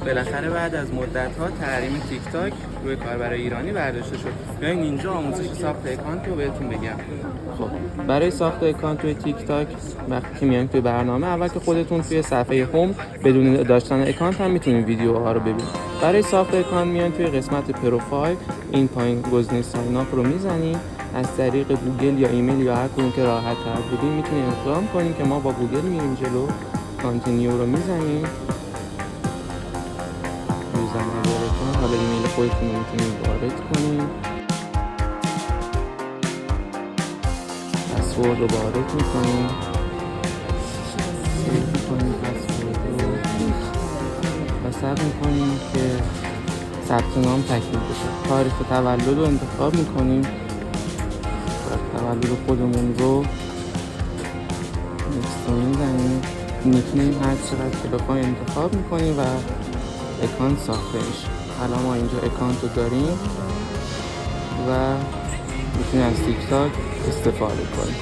بالاخره بعد از مدت‌ها تحریم تیک تاک روی کاربر ایرانی برداشته شد. بیاین اینجا آموزش ساخت اکانت رو بهتون بگم. خب برای ساخت اکانت توی تیک تاک وقتی که میایم توی برنامه، اول که خودتون توی صفحه هوم بدون داشتن اکانت هم میتونید ویدیوها رو ببینید. برای ساخت اکانت میاین توی قسمت پروفایل، این پایین گزینه ساین اپ رو میزنید. از طریق گوگل یا ایمیل یا هر کدوم که راحت تر بودین میتونید اقدام کنین که ما با گوگل میریم جلو. کانتینیو رو میزنید. یوزر نمبرتون، حالا ایمیل خودتون رو میتونید وارد کنید. پسورد رو وارد میکنید. سیو میکنید پسورد رو و صبر میکنید که ثبت نام تکمیل بشه. تاریخ تولد رو انتخاب میکنیم. تولد خودمون رو نکست میزنیم. نیکنیم هر چقدر که بخوایم انتخاب میکنیم و اکانت ساخته میشه. الان ما اینجا اکانت رو داریم و میتونیم از تیک تاک استفاده کنیم.